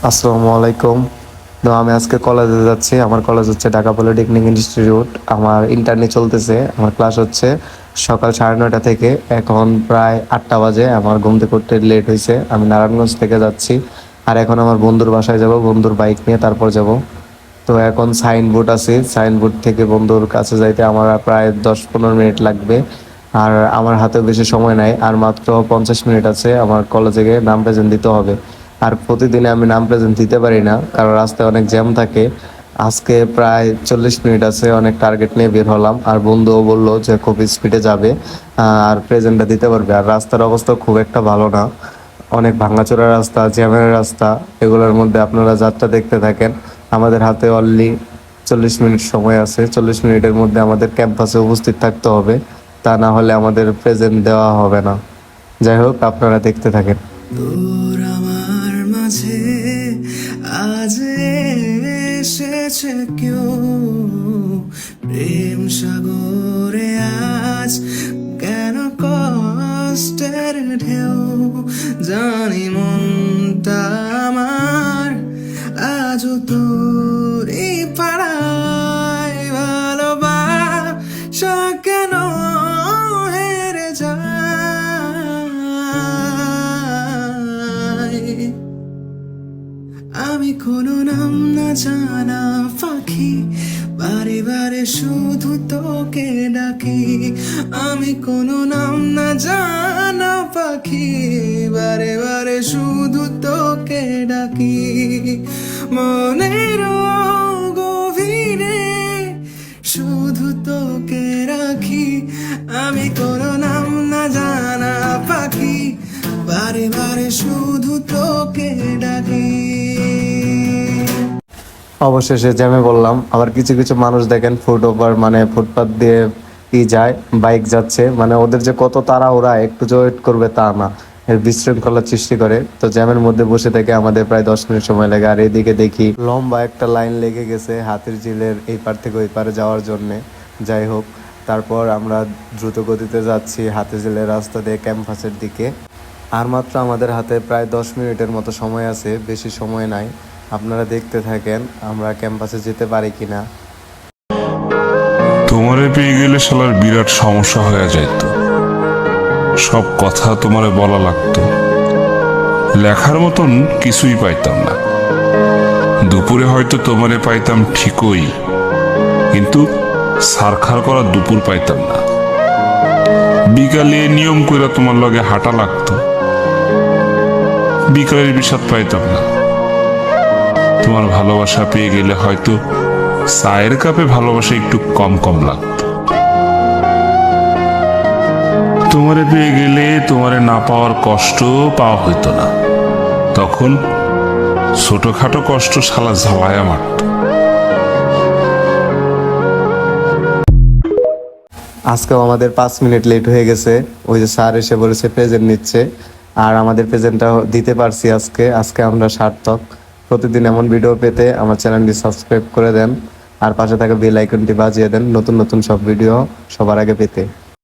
আসসালামু আলাইকুম। তো আমি আজকে কলেজে যাচ্ছি। আমার কলেজ হচ্ছে ঢাকা পলিটেকনিক ইনস্টিটিউট। আমার ইন্টার্নি চলতেছে। আমার ক্লাস হচ্ছে সকাল 9:30 থেকে। এখন প্রায় 8টা বাজে। আমার ঘুম থেকে উঠতে লেট হয়েছে। আমি নারায়ণগঞ্জ থেকে যাচ্ছি। আর এখন আমার বন্ধুর বাসায় যাব, বন্ধুর বাইক নিয়ে তারপর যাব। তো এখন সাইনবোর্ড আছে, সাইনবোর্ড থেকে বন্ধুর কাছে যাইতে আমার প্রায় 10-15 মিনিট লাগবে। আর আমার হাতেও বেশি সময় নাই, আর মাত্র 50 মিনিট আছে আমার কলেজে গিয়ে নাম প্রেজেন্ট দিতে হবে। আর প্রতিদিনে আমি নাম প্রেজেন্ট দিতে পারি না, কারণ রাস্তায় অনেক জ্যাম থাকে। আজকে প্রায় 40 মিনিট আছে, অনেক টার্গেট নিয়ে বের হলাম। আর বন্ধুও বললো যে খুব স্পিডে যাবে আর প্রেজেন্টটা দিতে পারবে। আর রাস্তার অবস্থা খুব একটা ভালো না, অনেক ভাঙাচোরা রাস্তা, জ্যামের রাস্তা। এগুলোর মধ্যে আপনারা যাত্রা দেখতে থাকেন। আমাদের হাতে অনলি 40 মিনিট সময় আছে। 40 মিনিটের মধ্যে আমাদের ক্যাম্পাসে উপস্থিত থাকতে হবে, তা না হলে আমাদের প্রেজেন্ট দেওয়া হবে না। যাই হোক, আপনারা দেখতে থাকেন। তোর আমার মাঝে আজ এসেছে কেউ, প্রেম সাগরে আজ কেন কষ্টের ঢেউ, জানি মনটা আমার আজও তোরই পাড়ায়, ভালোবাসা কেন হেরে যায়। আমি কোনো নাম না জানা পাখি, বারে বারে শুধু তোকে ডাকি। আমি কোনো নাম না জানা পাখি, বারে বারে শুধু তোকে ডাকি। মনের গভীরে শুধু তোকে রাখি। আমি কোনো নাম না জানা পাখি, বারে বারে শুধু তোকে ডাকি। অবশেষে জ্যামে বললাম। আবার কিছু কিছু মানুষ দেখেন ফুটওভার মানে ফুটপাথ দিয়ে যায়, বাইক যাচ্ছে, মানে ওদের যে কত তাড়াহুড়া, একটু যে ওয়েট করবে তা না, এর বিশৃঙ্খলার সৃষ্টি করে। তো জ্যামের মধ্যে বসে থেকে আমাদের প্রায় 10 মিনিট সময় লাগে। আর এদিকে দেখি লম্বা একটা লাইন লেগে গেছে হাতির ঝিলের এই পার থেকে ওই পারে যাওয়ার জন্যে। যাই হোক, তারপর আমরা দ্রুত গতিতে যাচ্ছি হাতির ঝিলের রাস্তা দিয়ে ক্যাম্পাসের দিকে। আর মাত্র আমাদের হাতে প্রায় 10 মিনিটের মতো সময় আছে, বেশি সময় নাই। আপনারা দেখতে থাকেন আমরা ক্যাম্পাসে যেতে পারি কিনা। তোমারে পেয়ে গেলে শালার বিরাট সমস্যা হয়ে যাইত। সব কথা তোমারে বলা লাগতো, লেখার মতন কিছুই পাইতাম না। দুপুরে হয়তো তোমারে পাইতাম ঠিকই, কিন্তু সারখার করা দুপুর পাইতাম না। বিকালে নিয়ম করে তোমার লগে হাঁটা লাগতো, বিকালের বিষাদ পাইতাম না। তোমার ভালোবাসা পেয়ে গেলে হয়তো চায়ের কাপে ভালোবাসা একটু কম কম লাগতো। তোমারে পেয়ে গেলে তোমারে না পাওয়ার কষ্ট পাওয়া হইতো না। তখন ছোটখাটো কষ্ট শালা ঝালায়া মারত। আজকেও আমাদের 5 মিনিট লেট হয়ে গেছে। ওই যে স্যার এসে বলেছে প্রেজেন্ট নিচ্ছে, আর আমাদের প্রেজেন্টটা দিতে পারছি আজকে। আজকে আমরা সার্থক। প্রতিদিন এমন ভিডিও পেতে আমার চ্যানেলটি সাবস্ক্রাইব করে দেন, আর পাশে থাকা বেল আইকনটি বাজিয়ে দেন নতুন নতুন সব ভিডিও সবার আগে পেতে।